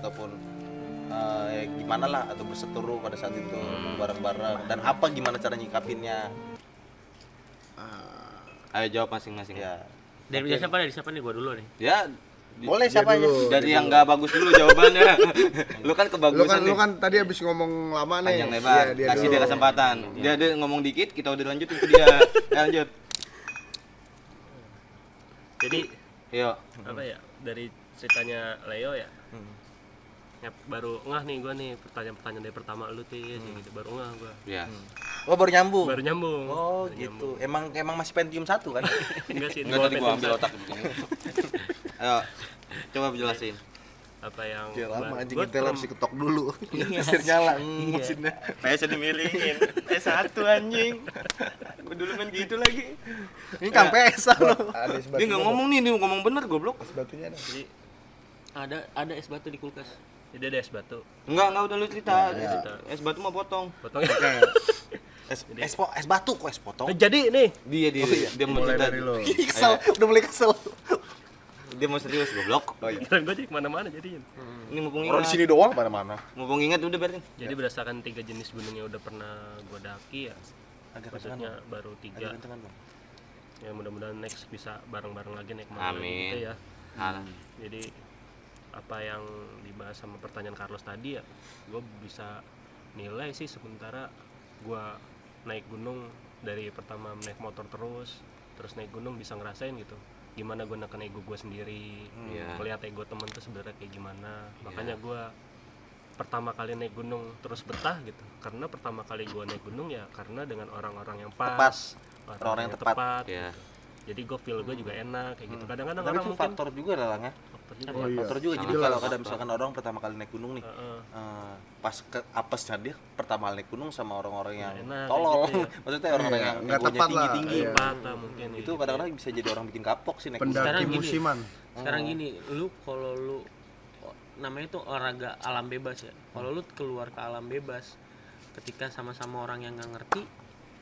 ataupun gimana lah atau berseteru pada saat itu bareng-bareng dan apa gimana cara nyikapinnya? Ayo jawab masing-masing. Ya. Dari siapa nih? Gua dulu nih. Ya, Boleh siapa aja? dari yang nggak bagus dulu jawabannya. Lu kan kebagusan Lu kan tadi habis ngomong lama nih. panjang lebar. Iya, Kasih dulu. dia kesempatan. Dia ngomong dikit, kita udah lanjutin ke dia. Lanjut. Jadi Yuk. apa ya? Dari ceritanya Leo ya. Ya, baru ngeh nih gua nih pertanyaan dari pertama lu Tis gitu. Baru ngeh gua. Ya. Oh, baru nyambung. Baru nyambung. Oh, Baru gitu. Emang masih Pentium 1 kan? Enggak sih, Enggak tadi gua ambil otak begini. Ayo, coba jelasin. apa yang Ya lama anjing gua kita harus diketok dulu. Mesin nyala mesinnya. PS dimilingin. PS1 anjing. Gua dulu main gitu lagi. Ini kan PS lo. Ada es Dia batunya. enggak ngomong nih, dia ngomong bener goblok. Es batunya ada. Jadi ada es batu di kulkas. Jadi ada es batu. Enggak udah lu cerita. cerita. Es batu mah potong. Potongnya. Es batu kok es potong. Jadi nih, Dia mau Mulai cerita. dari lo. Kesel, udah mulai kesel. Dia mau serius goblok. Oh iya. kira gua jadi kemana-mana jadiin. Ini mumpung Orang di ingat. sini doang mana-mana. Mumpung ingat udah berarti. Jadi berdasarkan 3 jenis gunung yang udah pernah gua daki ya. Agak kencengan, Maksudnya Bang. baru 3. Agak kencengan, Bang. Ya mudah-mudahan next bisa bareng-bareng lagi naik motor Amin. gitu ya. Jadi Jadi apa yang dibahas sama pertanyaan Carlos tadi ya, gue bisa nilai sih sementara gue naik gunung dari pertama naik motor terus naik gunung bisa ngerasain gitu gimana gue neken ego gue sendiri, Iya. melihat ego temen tuh sebenarnya kayak gimana. Makanya gue pertama kali naik gunung terus betah gitu, karena pertama kali gue naik gunung ya karena dengan orang-orang yang pas, orang-orang yang tepat. ya. Jadi gue feel gue juga enak kayak gitu. Kadang-kadang Tapi orang itu mungkin faktor juga lah, Lang, ya. faktor juga. Oh iya. Faktor juga. Jadi Jelas. kalau ada misalkan orang pertama kali naik gunung nih, Heeh. pas ke apesnya dia pertama kali naik gunung sama orang-orang yang enak, tolol. kayak gitu ya. Maksudnya orang-orang Iya, yang nggak egonya tepat lah. tinggi-tinggi. Iya. Tepat lah mungkin Itu gitu. kadang-kadang bisa jadi orang bikin kapok sih naik gunung. Sekarang Pendaki gini. musiman. Sekarang gini, lu kalau lu namanya itu olahraga alam bebas ya. Kalau lu keluar ke alam bebas ketika sama-sama orang yang nggak ngerti,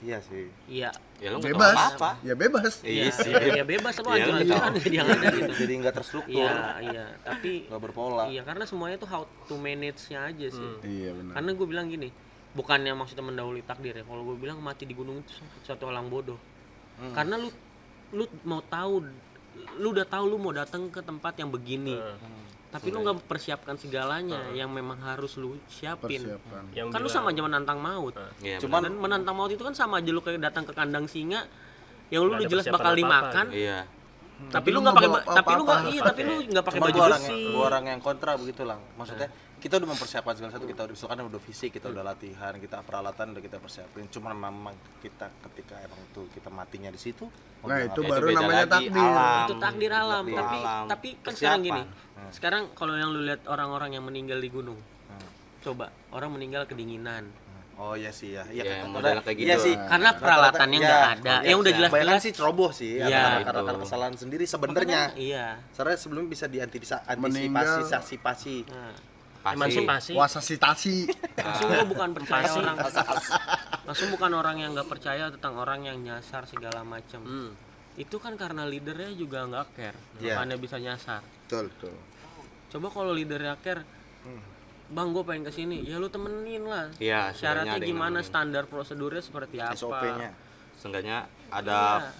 Iya sih. iya Ya lu nggak tahu Bebas. apa-apa. Ya bebas. Iya sih. ya bebas apa Iya, ancur-ancuran jadi yang ada gitu. Jadi nggak terstruktur, Iya, tapi nggak berpola. iya karena semuanya tuh how to manage-nya aja sih. Iya benar. Karena gue bilang gini, bukannya maksudnya mendahului takdir ya. Kalau gue bilang mati di gunung itu suatu hal yang bodoh. Karena lu mau tahu, lu udah tahu lu mau datang ke tempat yang begini. Tapi lu nggak persiapkan segalanya yang memang harus lu siapin. Persiapan. Yang kan lu sama aja menantang maut. Iya. Cuman Dan menantang maut itu kan sama aja lu kayak datang ke kandang singa yang lu Iya, udah Nggak ada jelas persiapan bakal apa-apa dimakan. gitu. Iya. Tapi lu lu nggak nggak pakai bawa tapi lu nggak apa-apa. iya tapi lu nggak pakai cuma baju besi. gua orang yang kontra begitu Lang. Maksudnya kita udah mempersiapkan segala satu, kita udah misalkan udah fisik, kita udah latihan, kita peralatan udah kita persiapin. Cuma memang kita ketika emang tuh kita matinya di situ. mau Nah, gimana? itu Ya, baru beda namanya lagi, takdir. alam. Itu takdir alam. Takdir Tapi alam. tapi kan sekarang gini. Persiapan. Sekarang kalau yang lu lihat orang-orang yang meninggal di gunung. Coba orang meninggal kedinginan. Oh iya sih ya. Iya Iya, kan. model kayak Iya gitu. sih. Karena peralatannya Iya, nggak ada. iya, Yang udah iya. jelas-jelas Kebanyakan sih ceroboh sih. Iya, Karena itu. kesalahan sendiri sebenarnya. Iya. Sebenarnya sebelum bisa Meninggal. diantisipasi. Nah, Pasti. emansipasi. Wasasitasi. Langsung gua bukan percaya orang. Langsung bukan orang yang nggak percaya tentang orang yang nyasar segala macam. Itu kan karena leadernya juga nggak care. Iya. Makanya bisa nyasar. Betul, betul. Coba kalau leadernya care, Bang, gue pengen kesini, ya lu temenin lah. Iya, Syaratnya sebenarnya ada yang gimana, nemenin. standar prosedurnya seperti apa? SOP-nya. Seenggaknya ada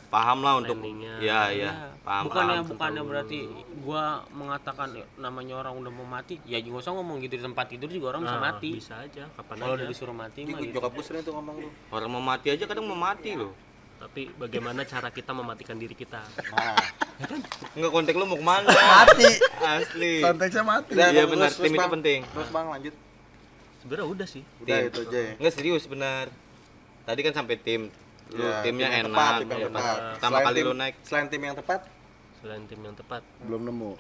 paham lah untuk Planningnya. iya Iya. paham Bukannya tentang berarti gua mengatakan namanya orang udah mau mati, ya nggak usah ngomong gitu di tempat tidur juga orang bisa Nah, mati. bisa aja kapan Kalau aja. udah disuruh mati mah Ini gitu. nyokap gue sering tuh ngomong lu. Orang mau mati aja kadang mau mati loh. Tapi bagaimana cara kita mematikan diri kita? Nah, Enggak kontak lu mau kemana? Mati. Asli. Konteksnya mati. Udah, Iya terus, benar, terus, tim itu Bang. penting. Terus Bang lanjut. Sebenarnya udah sih. Udah Tim. itu aja ya. Enggak serius benar. Tadi kan sampai tim. Lu Ya, timnya tim yang enak. tepat, tim yang ya, tepat. pas pertama Selain kali tim- lu naik. Selain tim yang tepat, Selain tim yang tepat, Belum nemu.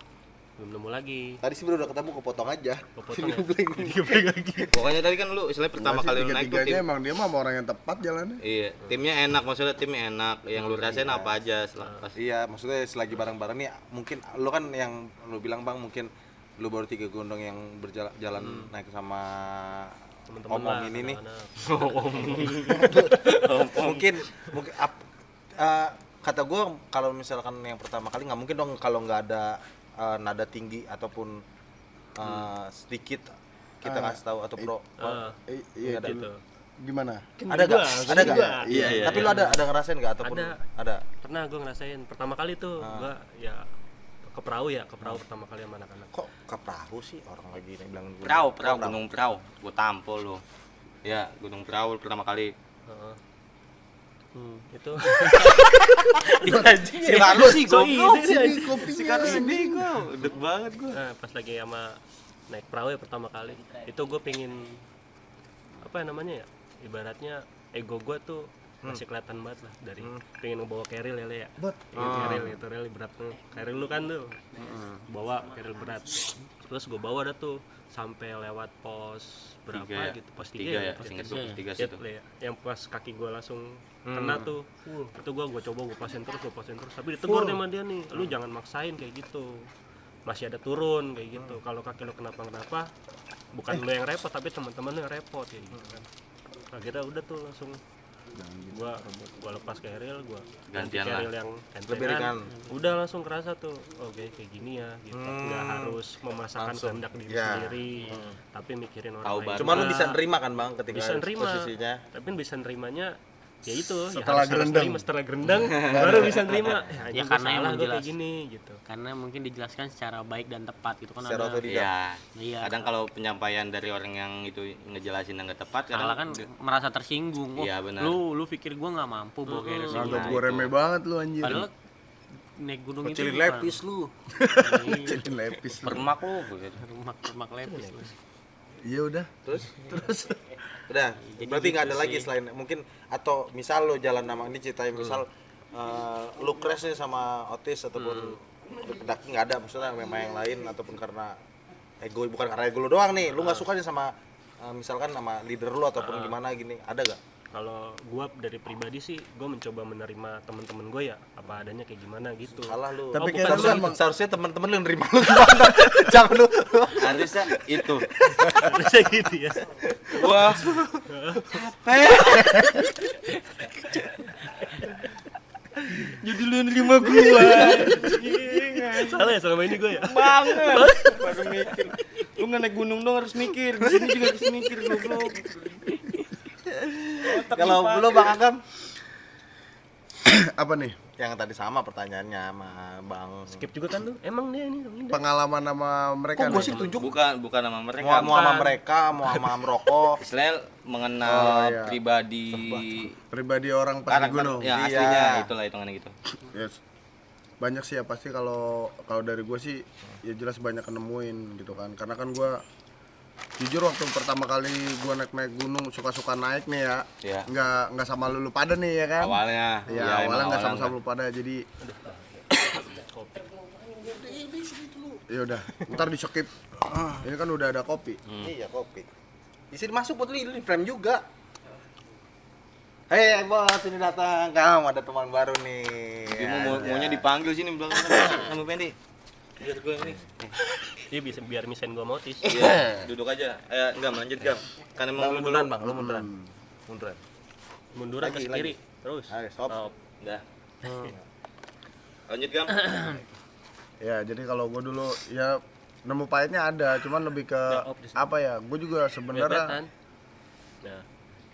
belum nemu lagi. tadi sih udah ketemu kepotong aja. Kepotong ya? Digebling lagi. Pokoknya tadi kan lu istilahnya pertama kali lu naik tuh Tiga-tiganya tim. emang dia mah sama orang yang tepat jalannya. Iya, timnya enak maksudnya timnya enak. Yang lu rasain apa aja setelah pas. Iya, maksudnya selagi bareng-bareng nih mungkin lu kan yang lu bilang Bang mungkin lu baru 3 gondong yang berjalan naik sama Teman-teman omong lah, ini nih. anak-anak. mungkin kata gue kalau misalkan yang pertama kali nggak mungkin dong kalau nggak ada nada tinggi ataupun sedikit kita ngasih tahu atau pro. Iya Ada. gitu. Gimana? Ada gak? Ada gak? Iya. Tapi lu ada ngerasain gak ataupun ada? Pernah gue ngerasain pertama kali tuh gue ya ke perahu pertama kali sama anak-anak. Kok ke perahu sih orang lagi bilang Perahu, Gunung Perahu. Gue tampol lo. Ya, Gunung Perahu pertama kali. Heeh. Itu Si Carlo sih goblok. Si Carlo sih bego. Deg banget gua. nah, pas lagi sama naik perahu ya pertama kali itu gue pengen apa namanya ya ibaratnya ego gue tuh masih kelihatan banget lah dari pengen ngebawa keril ya keril itu rel berat tuh keril lu kan tuh bawa keril berat terus gue bawa dah tuh sampai lewat pos berapa Tiga ya? gitu pos Tiga 3 ya, pos inget 3 gua, pos tiga ya, situ. yang pas kaki gue langsung kena tuh itu gue coba gue pasin terus tapi ditegur sama dia nih lu jangan maksain kayak gitu masih ada turun kayak gitu kalau kaki lu kenapa bukan lu yang repot tapi teman-teman lu yang repot kayak gitu kan nah kita udah tuh langsung gua lepas keril gua ganti Gantian lah. keril yang Lebih ringan. udah langsung kerasa tuh oke kayak gini ya gitu nggak harus memasakkan Langsung. kehendak diri Ya. sendiri tapi mikirin orang Tahu lain banget. Cuman lu juga. bisa nerima kan Bang ketika bisa nerima posisinya. tapi bisa nerimanya ya itu Setelah gerendeng. setelah gerendeng baru bisa nerima Ya, anjing, karena gua salah, emang gua kayak jelas. gini gitu Karena mungkin dijelaskan secara baik dan tepat gitu kan Secara ada. otodidak. Iya. Iya. Kadang kalau penyampaian dari orang yang itu ngejelasin yang nggak tepat, Salah kan merasa tersinggung. Oh, Iya, benar. lu pikir gua nggak mampu bawa keril segini. Nganggap gue remeh banget lu anjir. Padahal naik gunung itu Kecilin bukan- lepis lu. Kecilin lepis. permak lo. Rumah lepis. Iya udah. Terus udah berarti nggak ada lagi selain mungkin atau misal lo jalan nama ini ceritain misal lu crash nih sama Otis ataupun pendaki nggak ada maksudnya memang yang lain ataupun karena ego bukan karena ego lu doang nih lu nggak suka nih sama misalkan sama leader lu ataupun gimana gini ada gak? kalau gua dari pribadi sih gua mencoba menerima teman-teman gua ya apa adanya kayak gimana gitu Salah lu. Tapi Oh, kayak bukan, lu kan Seharusnya teman-teman lu yang nerima lu gimana? Jangan lu. Harusnya itu. harusnya gitu ya Wah, jadi lu yang nerima gua salah ya selama ini gua ya banget. Baru mikir. Lu nggak naik gunung dong harus mikir. Di sini juga harus mikir goblok. Kalau lu Bang Agam apa nih? yang tadi sama pertanyaannya sama Bang. skip juga kan lu emang dia ini Indah. Pengalaman sama mereka Kok gua nih. sih tunjuk Bukan sama mereka. mau sama mereka, mau sama merokok. Istilahnya mengenal Oh, iya. pribadi Pribadi orang pas di karakter gunung. yang Iya. aslinya itulah hitungannya gitu. Yes. Banyak sih ya pasti kalau dari gue sih ya jelas banyak nemuin gitu kan. Karena kan gue jujur waktu pertama kali gue naik gunung suka-suka naik nih ya. Iya. Nggak sama lu pada nih ya kan. Awalnya. Iya, emang awalnya nggak awalnya sama-sama lu pada jadi ya udah ntar di skip. Ini kan udah ada kopi. Iya, kopi. Di sini masuk buat lu di frame juga. Hei bos, ini datang. Kamu ada teman baru nih. Dia maunya dipanggil sini belakang sama Pendi. Biar gue ini. dia bisa biar misain gua motis Iya, duduk aja. Enggak lanjut, Gam. Kan emang Bang, lu munduran dulu. Bang, lu munduran. Munduran. munduran ke Lagi, kiri terus Ayo, stop. Udah. Lanjut, Gam. Ya jadi kalau gue dulu ya nemu pahitnya ada, cuman lebih ke op di sini. apa ya? Gue juga Biar sebenarnya kelihatan. Nah,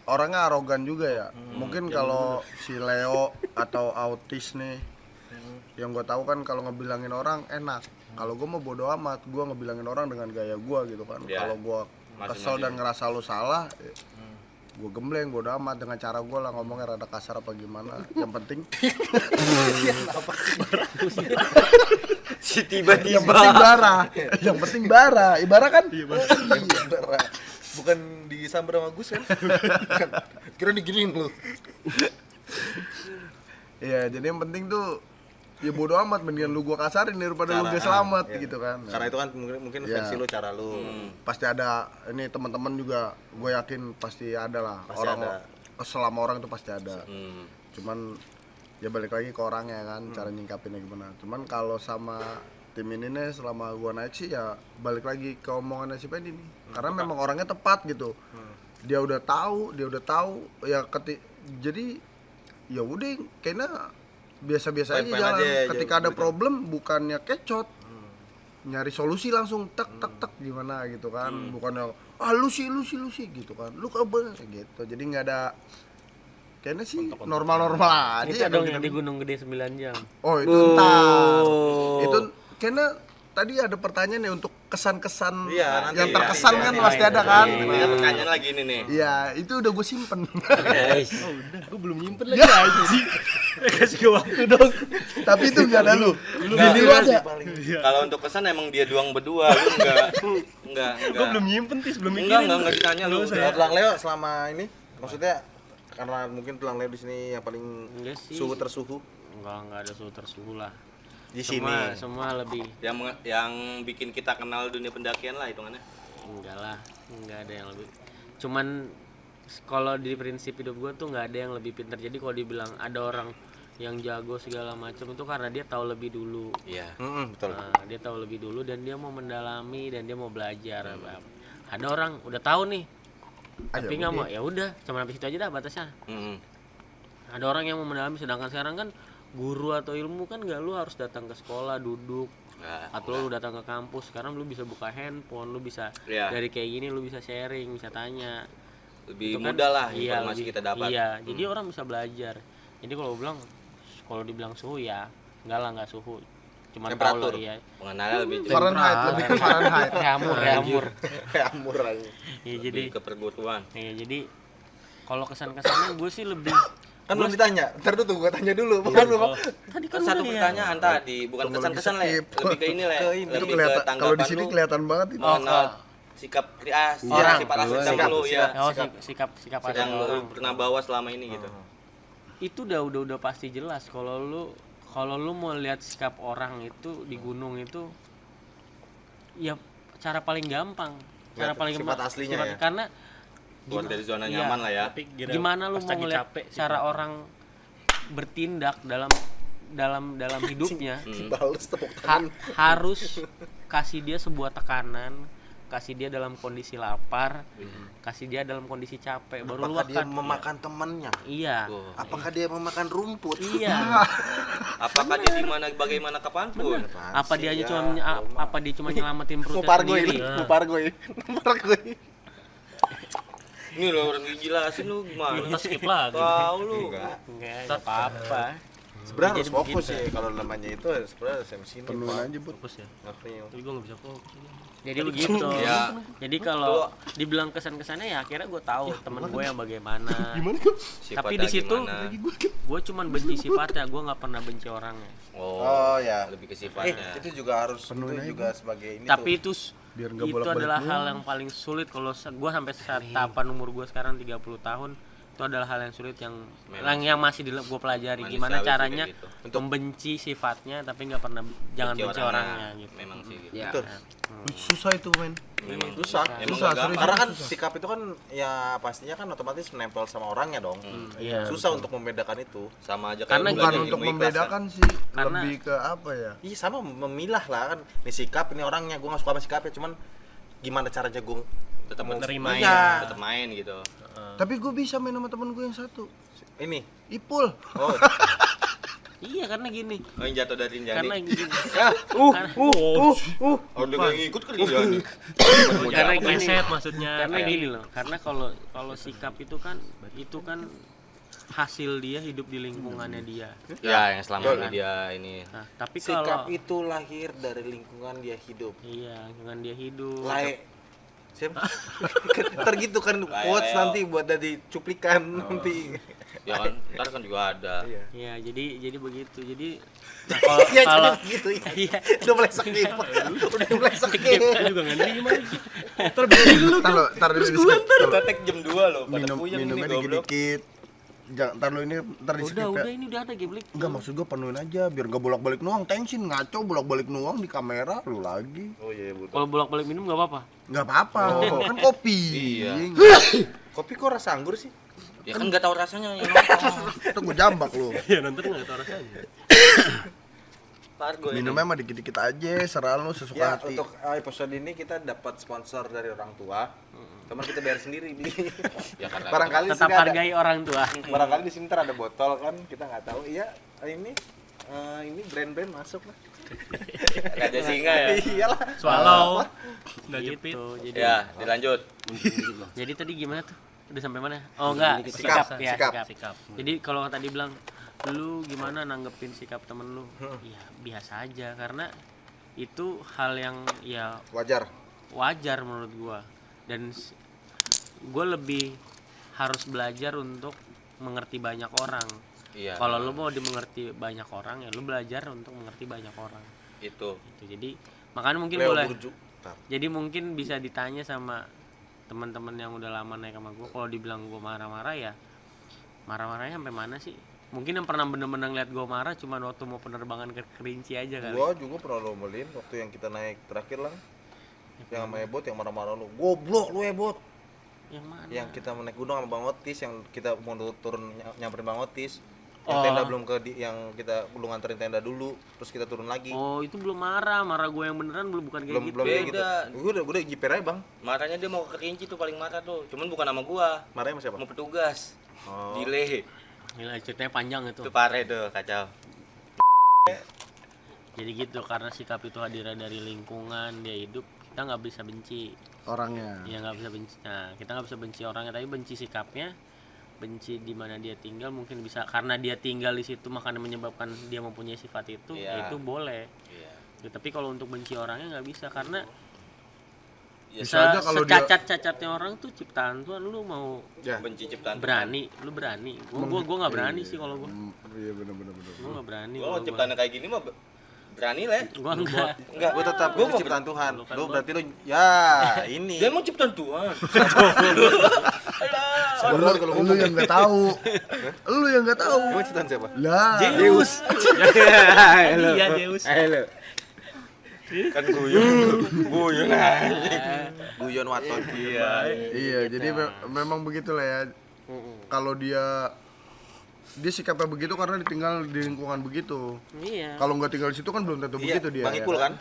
orangnya arogan juga ya. Mungkin kalau si Leo atau Autis nih, yang gue tahu kan kalau ngebilangin orang enak. Kalau gue mau bodo amat, gue ngebilangin orang dengan gaya gue gitu kan. Ya. Kalau gue kesel dan ngerasa lu salah, gue gembleng bodo amat dengan cara gue lah ngomongnya rada kasar apa gimana. Yang penting, Si yang penting bara, yang penting bara. Ibarat kan? Bara. Bukan disambar sama Gus kan? Kira diginiin lu. Iya, jadi yang penting tuh ya bodo amat, mendingan lu gua kasarin daripada lu gak selamat gitu kan. Karena itu kan mungkin Iya. versi lu, cara lu. Pasti ada ini teman-teman juga, gue yakin pasti ada lah. Pasti Orang ada. kesel sama orang itu pasti ada. Hmm. Cuman ya balik lagi ke orangnya kan, cara nyingkapinnya gimana. Cuman kalau sama tim ini nih selama gua naik sih ya balik lagi ke omongannya si Pendi nih. Karena memang orangnya tepat gitu. Dia udah tahu ya jadi ya udah kayaknya biasa-biasa aja Fine-fine jalan. aja, Ketika ada problem bukannya kecot. nyari solusi langsung tek gimana gitu kan. Bukannya lu sih gitu kan. Lu kabel gitu. Jadi nggak ada kayaknya sih normal-normal aja Itu ya dong kalau yang kita- di Gunung Gede 9 jam. Oh itu ntar. Itu kayaknya tadi ada pertanyaan ya untuk kesan-kesan Iya, nanti. yang terkesan Iya, kan iya, pasti iya, ada kan. iya, Ini pertanyaan lagi ini nih. Iya, itu udah gue simpen. Guys. Oh udah, gue belum nyimpen lagi anjing. Kasih gue waktu dong. Tapi itu enggak ada lu. Bini lu ada. Kalau untuk kesan emang dia doang berdua, lu enggak. Gue belum nyimpen tis, belum Enggak mikirin. ditanya lu. Kalau Tulang Leo selama ini maksudnya karena mungkin Tulang Leo di sini yang paling Enggak sih. suhu tersuhu Enggak ada suhu tersuhu lah. di sini. Semua lebih Yang bikin kita kenal dunia pendakian lah hitungannya. enggak lah, enggak ada yang lebih. Cuman kalau di prinsip hidup gue tuh nggak ada yang lebih pintar. Jadi kalau dibilang ada orang yang jago segala macam itu karena dia tahu lebih dulu. Iya. Betul. Nah, dia tahu lebih dulu dan dia mau mendalami dan dia mau belajar. Ada orang udah tahu nih, tapi nggak mau. Ya udah, cuma sampai situ aja dah batasnya. Ada orang yang mau mendalami, sedangkan sekarang kan guru atau ilmu kan nggak lu harus datang ke sekolah duduk atau lu datang ke kampus. Sekarang lu bisa buka handphone, lu bisa Iya. dari kayak gini lu bisa sharing, bisa tanya. Lebih Itu kan- mudah lah iya, informasi lebih- kita dapat. Iya, jadi orang bisa belajar. Jadi kalau dibilang suhu ya enggak lah, enggak suhu. Cuman tahu Temperatur. lah ya. Pengenalan lebih Fahrenheit, lebih ke Fahrenheit. Reamur. Amur aja. Iya, jadi ke perguruan. iya, jadi kalau kesan-kesannya gue sih lebih Kan belum ditanya. Ntar dulu gua tanya dulu. Bukan lu. tadi Kan kan satu udah ya. pertanyaan tadi, bukan Tunggu kesan-kesan lagi lah, skip. lebih ke ini lah, Ke ini. Itu lebih ke kelihatan kalau di tanggapan sini lu kelihatan banget itu. mengenal sikap sifat asli Sikap, lu ya. Oh, sikap asli Yang lu orang. pernah bawa selama ini gitu. Itu udah pasti jelas kalau lu mau lihat sikap orang itu di gunung itu ya cara paling gampang. Cara Lihat paling sifat gampang aslinya ya. karena Keluar dari zona iya. nyaman lah ya. Tapi gimana lu pas mau lagi ngeliat capek sih, cara orang bertindak dalam hidupnya Bales tepuk ha- tangan. harus kasih dia sebuah tekanan, kasih dia dalam kondisi lapar, kasih dia dalam kondisi capek, baru lu Apakah dia akan memakan temannya? iya Apakah dia memakan rumput? iya Apakah dia di mana bagaimana kapanpun? apa dia aja cuma nyelamatin Mau perutnya pargoy, sendiri. mau pargoy. Pargoy. Ini lo orang jelasin lu gimana? Kita skip lagi. Tahu lu. Enggak apa-apa. Sebenarnya harus Jadi fokus begitu. ya kalau namanya itu sebenarnya harus sini. Penuhin aja, Bud. Fokus ya. April. Tapi gue nggak bisa fokus. Jadi begitu. Ya. Jadi kalau dibilang kesan-kesannya ya akhirnya gue tahu temen gue yang bagaimana. Tapi di situ gue cuman benci sifatnya, gue nggak pernah benci orangnya. Oh ya. Lebih ke sifatnya. Itu juga harus itu juga sebagai ini Tapi tuh. Biar nggak itu bolak-balik adalah mulu. hal yang paling sulit kalau gue sampai saat tahapan umur gue sekarang 30 tahun itu adalah hal yang sulit yang masih gue pelajari Manusiawi gimana sih caranya kayak gitu. untuk membenci sifatnya tapi nggak pernah jangan benci orangnya gitu. Memang sih gitu. Ya. Betul. Susah itu, men. Memang Susah. Emang Susah, nggak serius. Karena kan sikap itu kan ya pastinya kan otomatis menempel sama orangnya dong. Iya, Susah untuk membedakan itu. sama aja Karena kayak Bukan belajar untuk ilmu ikhlas, membedakan sih, Karena- lebih ke apa ya? Iya sama memilah lah kan. Ini sikap, ini orangnya. Gue gak suka sama sikapnya. Cuman gimana caranya gue tetap mau Menerima. main, Iya. tetap main gitu. Tapi gue bisa main sama temen gue yang satu. ini. Ipul. Oh, iya karena gini Oh yang jatuh dari karena Rinjani. gini Karena- Oh udah gak ngikut ke Rinjani. karena gini Preset maksudnya. karena kayak gini loh karena kalau sikap itu kan hasil dia hidup di lingkungannya dia. Ya yang selama ini dia ini. Nah, tapi sikap kalau itu lahir dari lingkungan dia hidup. iya lingkungan dia hidup. Lae. Siapa? Ntar gitu kan quotes Leo. nanti buat dari cuplikan nanti. Ya kan, ntar kan juga ada. Iya, jadi begitu. Jadi nah, kalau Iya kalau jadi gitu ya. iya, Udah mulai sakit. Udah mulai sakit. Gue juga nggak nerima lagi. Terbiasa dulu. Tar dulu di skip. Kita tag jam 2 loh, pada puyeng nih Minumnya goblok. dikit-dikit. Jangan tar lu ini ntar di skip udah ya. ini udah ada geblik. Enggak, maksud gue penuhin aja biar gak bolak-balik nuang. Tensin ngaco bolak-balik nuang di kamera lu lagi. Oh iya betul. Kalau bolak-balik minum nggak apa-apa. Enggak apa-apa. Kan kopi. Iya. Kopi kok rasa anggur sih? Ya kan enggak tahu rasanya yang nonton. Itu gue jambak lu. Ya nonton nggak tahu rasanya. Pargo ini. Minumnya mah dikit-dikit aja, serah lu sesuka Ya hati. untuk episode ini kita dapat sponsor dari orang tua. Teman kita bayar sendiri di. Ya karena Barangkali di Tetap sini ada. hargai orang tua. Barangkali di sini ntar ada botol kan kita nggak tahu. Iya ini ini brand-brand masuk lah. Raja Singa ya. Iyalah. Swallow. Nggak jepit. Gitu. Jadi Ya, dilanjut. jadi tadi gimana tuh? Udah sampai mana? Oh enggak, Sikap, ya, sikap. sikap. Jadi kalau tadi bilang lu gimana nanggepin sikap temen lu? Ya biasa aja karena itu hal yang ya Wajar. wajar menurut gua dan gua lebih harus belajar untuk mengerti banyak orang. Iya. Kalau lu mau dimengerti banyak orang ya lu belajar untuk mengerti banyak orang. Itu. Gitu. Jadi makanya mungkin Leo boleh. Burju. Ntar. Jadi mungkin bisa ditanya sama teman-teman yang udah lama naik sama gua, kalau dibilang gua marah-marah ya marah-marahnya sampai mana sih? Mungkin yang pernah bener-bener ngeliat gua marah cuma waktu mau penerbangan ke Kerinci aja kali. Gua juga pernah lomelin waktu yang kita naik terakhir lah. Yang sama Ebot yang marah-marah lu. Goblok lu Ebot. Yang mana? Yang kita naik gunung sama Bang Otis yang kita mau turun nyamperin Bang Otis. Yang Oh. tenda belum yang kita belum nganterin tenda dulu, terus kita turun lagi. Oh, itu belum marah gue yang beneran bukan kayak belum gitu. belum kayak gitu. Beda. Gua udah jiper aja, Bang. Marahnya dia mau ke Kerinci tuh paling marah tuh. Cuman bukan sama gua. Marahnya sama siapa? Mau petugas. Oh. Delay. Gila, ceritanya panjang itu. Itu parah tuh, kacau. Jadi gitu karena sikap itu hadir dari lingkungan dia hidup, kita nggak bisa benci. orangnya. Ya nggak bisa benci. Nah, kita nggak bisa benci orangnya tapi benci sikapnya. Benci di mana dia tinggal mungkin bisa karena dia tinggal di situ makanya menyebabkan dia mempunyai sifat itu, Iya. ya itu boleh. Iya. Ya, tapi kalau untuk benci orangnya nggak bisa karena Ya, Bisa aja kalau dia- secacat-cacatnya orang tuh ciptaan Tuhan, lu mau Ya. benci ciptaan berani, lu berani. Gua nggak berani sih kalau gua. Iya benar. Gua nggak berani. Gua kalau kalau ciptaan kayak gini mah berani lah. Gua enggak. Enggak, Gua tetap gua itu mau ciptaan Tuhan. Lu kan Lu gua- berarti lu ya ini. dia emang ciptaan Tuhan. Sabar kalau Lu yang nggak tahu. Lu yang nggak tahu. Gua ciptaan siapa? Lah. Zeus. Iya, Zeus. Kan guyon aja. Guyon Waton. Iya, jadi memang begitulah ya. Kalau dia sikapnya begitu karena ditinggal di lingkungan begitu. Iya. Kalau nggak tinggal di situ kan belum tentu Iya, begitu dia. Bang ya Ipul kan?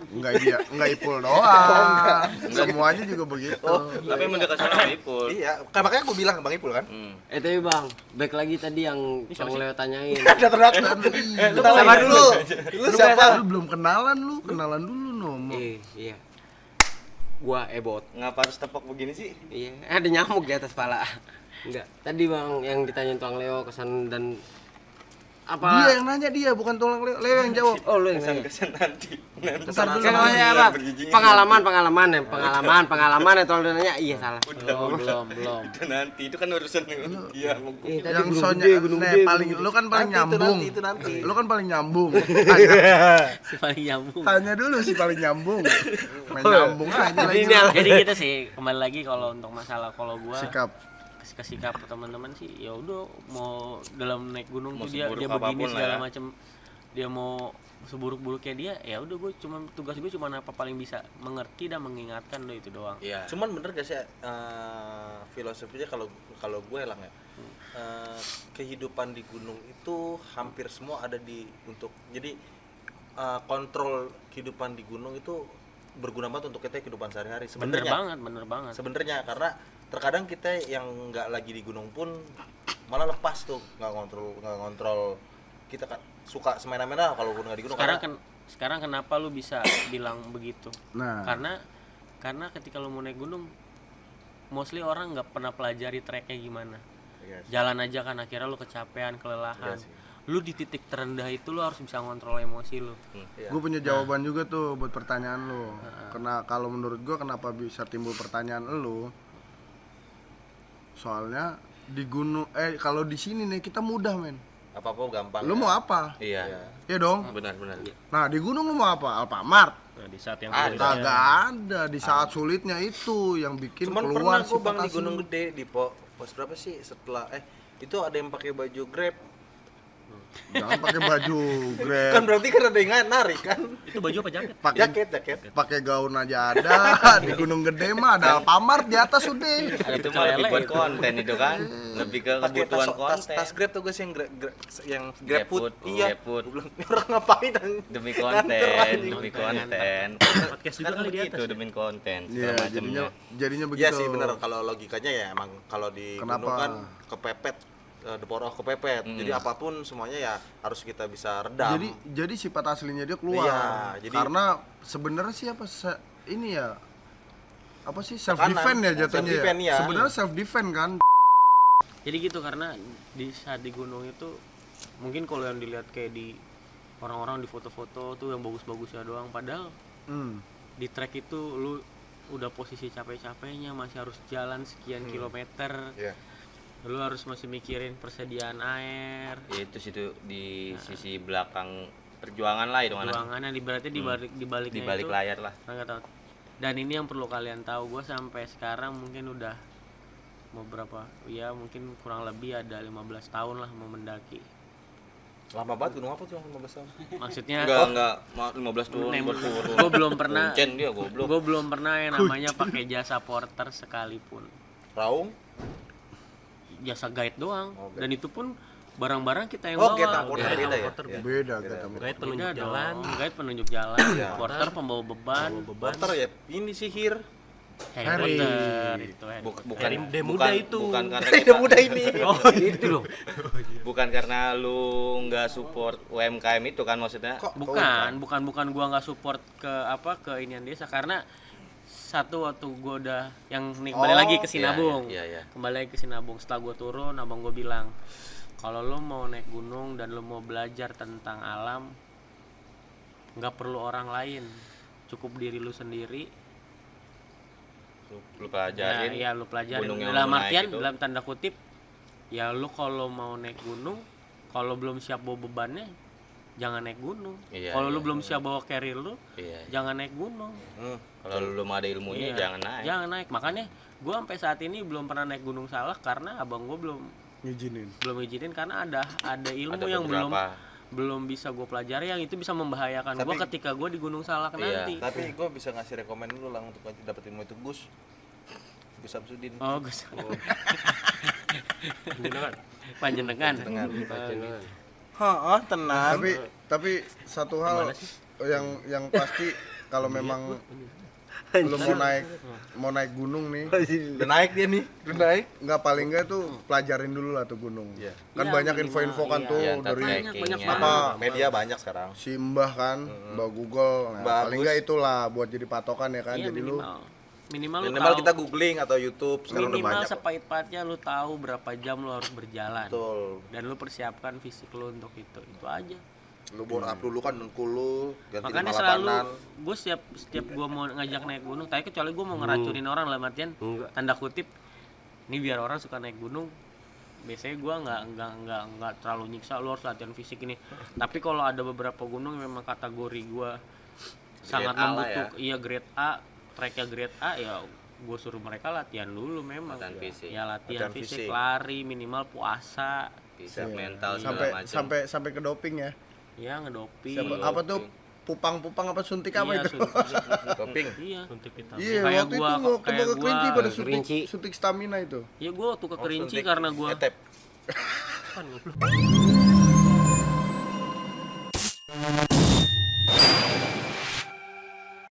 Enggak Ipul doang. Semuanya juga begitu. Tapi emang dekat sama Ipul. Iya, kan makanya gua bilang Bang Ipul kan. Tapi bang, back lagi tadi yang Bang Leo tanyain. Ada terakhir. Sama dulu. Lu siapa? Lu belum kenalan dulu nomor. Iya. Gua Ebot. Ngapa harus tepok begini sih? Iya, ada nyamuk di atas pala. Enggak. Tadi bang yang ditanyain Tuang Leo kesan dan Dia apa? yang nanya dia, bukan tolong Leo yang jawab. Oh lu yang nanya. Kesan nanti. Ntar dulu. Kan namanya apa? Pengalaman ya tolong nanya. Iya salah. Belum. Itu nanti itu kan urusan dia. Yang soalnya paling lu kan paling nyambung. Itu nanti. Lu kan paling nyambung. Si paling nyambung. Tanya dulu si paling nyambung. Main nyambung aja lagi. Jadi kita sih kembali lagi kalau untuk masalah kalau gua Sikap. sikap teman-teman sih ya udah mau dalam naik gunung Mau tuh dia seburuk begini apapun lah segala ya. macam dia mau seburuk-buruknya dia ya udah tugas gue cuma apa paling bisa mengerti dan mengingatkan lo itu doang. Iya. Cuman bener gak sih filosofinya kalau gue lang ya. Kehidupan di gunung itu hampir semua ada untuk jadi kontrol kehidupan di gunung itu berguna banget untuk kita kehidupan sehari-hari Bener sebenarnya. banget. Sebenarnya karena terkadang kita yang nggak lagi di gunung pun malah lepas tuh nggak ngontrol kita kan suka semena-mena kalau nggak di gunung. Sekarang kenapa lu bisa bilang begitu? Nah. Karena ketika lu mau naik gunung mostly orang nggak pernah pelajari treknya gimana. Iya sih. Jalan aja kan akhirnya lu kecapean, kelelahan. Iya sih. Lu di titik terendah itu lu harus bisa ngontrol emosi lu. Iya. Gue punya jawaban juga tuh buat pertanyaan lu. Karena kalau menurut gue kenapa bisa timbul pertanyaan lu? Soalnya di gunung kalau di sini nih kita mudah men. Apa-apa gampang. Lu mau apa? Iya. Ya dong. Benar. Nah di gunung lu mau apa? Alfamart. Nah, di saat yang Kagak ada di saat sulitnya itu yang bikin Cuman keluar pernah gue bang di sifat Gunung asli. Gede di pos berapa sih setelah itu ada yang pakai baju Grab. Jangan pakai baju Grab. Kan berarti kan ada yang narik kan? itu baju apa jaket? Pakai Jaket. pakai gaun aja ada. Di Gunung Gede mah ada Alfamart di atas udah. Itu mah lebih buat konten itu kan. Lebih ke Pakai kebutuhan tas konten. Grab tuh guys yang Grab Grab food. food, Iya. Grab food. Gua bilang, "Ini orang ngapain dan Demi nganter konten, anjing." demi konten. Podcast juga Kan kali di begitu atas. demi konten. Iya, segala jadinya macamnya. jadinya begitu. Iya sih benar kalau logikanya ya emang kalau di Kenapa? gunung kan kepepet the power of kepepet. Jadi apapun semuanya ya harus kita bisa redam. Jadi sifat aslinya dia keluar. Iya, jadi- karena sebenarnya sih ini ya apa sih self defense ya jatuhnya. Self-defense, ya. Sebenarnya self defense kan. Jadi gitu, karena di saat di gunung itu mungkin kalau yang dilihat kayak di orang-orang di foto-foto tuh yang bagus-bagusnya doang, padahal Hmm. di trek itu lu udah posisi capek-capeknya masih harus jalan sekian kilometer. Iya. Lu harus masih mikirin persediaan air, Itu situ di sisi belakang perjuangan lah itu mana. ruangannya berarti di baliknya Di balik itu, layar lah. nggak tahu. Dan ini yang perlu kalian tahu, gue sampai sekarang mungkin udah beberapa, ya mungkin kurang lebih ada 15 tahun lah mau mendaki. Lama banget gunung apa tuh 15 tahun? Maksudnya Enggak 15 tahun berturut. gue belum pernah, Kuncen dia goblok. gue belum pernah yang namanya pakai jasa porter sekalipun, Raung? jasa guide doang. Oh, guide. Dan itu pun barang-barang kita yang Oh, bawa. kita Iya, porter beda ya? porter Iya. Beda kata Guide penunjuk Beda jalan. dong. Guide penunjuk jalan, Iya. porter pembawa beban, Porter ya ini sihir. Harry Potter itu Harry Bukan Harry muda itu. Bukan karena Yang kita, muda ini. Oh itu loh. bukan karena lu nggak support UMKM itu kan maksudnya. Kok Bukan gua nggak support ke inian desa, karena satu waktu gua udah yang nih kembali lagi ke Sinabung. iya. Kembali lagi ke Sinabung, setelah gua turun abang gua bilang, kalau lo mau naik gunung dan lo mau belajar tentang alam, nggak perlu orang lain, cukup diri lu sendiri. Lu pelajarin. Ya lu pelajarin gunung yang dalam lu naik artian itu. dalam tanda kutip, ya lu kalau mau naik gunung, kalau belum siap bawa bebannya jangan naik gunung. Iya, Kalau lu iya, belum siap bawa carrier lu, Iya. jangan naik gunung. Kalau lu belum ada ilmunya Iya, jangan naik. Jangan naik. Makanya gua sampai saat ini belum pernah naik Gunung Salak karena abang gua belum izinin karena ada ilmu Ada yang beberapa. belum bisa gue pelajari, yang itu bisa membahayakan gua Tapi- ketika gua di Gunung Salak Iya. nanti. Tapi gue bisa ngasih rekomen dulu lah untuk dapetin ilmu itu Gus Samsudin. Oh, Gus. Panjenengan. Panjenengan. Heeh, tenang. Tapi satu hal yang pasti kalau memang lu mau naik gunung nih, Udah naik dia nih. nggak paling nggak tuh pelajarin dulu lah tuh gunung. Iya. Kan Iya, banyak minimal, info-info kan iya. tuh Iya, ntar dari trackingnya. apa Media banyak sekarang. si Mbah kan, Mbah Google. Nah, Bagus. paling nggak itulah buat jadi patokan ya kan. Iya, Jadi lu minimal lu Minimal tahu, kita googling atau YouTube sekarang udah minimal banyak. kok. sepahit-pahitnya lu tahu berapa jam lu harus berjalan. Betul. Dan lu persiapkan fisik lu untuk itu aja. Lu bore up dulu kan dengkul lu, ganti Makanya malapanan. selalu gue setiap gue mau ngajak naik gunung, tapi kecuali gue mau ngeracunin orang lah, artian tanda kutip ini biar orang suka naik gunung. Biasanya gue nggak terlalu nyiksa lu harus latihan fisik ini. Tapi kalau ada beberapa gunung yang memang kategori gue sangat A lah membutuhkan, iya grade A, treknya grade A, ya gue suruh mereka latihan dulu memang. Latihan fisik. Ya latihan Latihan fisik, fisik. lari, minimal puasa, Bisa mental sampai segala macam. sampai ke doping ya. ya ngedoping. Apa tuh pupang apa suntik apa Iya, itu? Doping. Iya. Suntik vitamin. Iya, Kayak waktu gua- itu kayak ke Kerinci gua- pada Kerinci. suntik stamina itu. Ya gue waktu ke Kerinci suntik karena gue etep. Kan,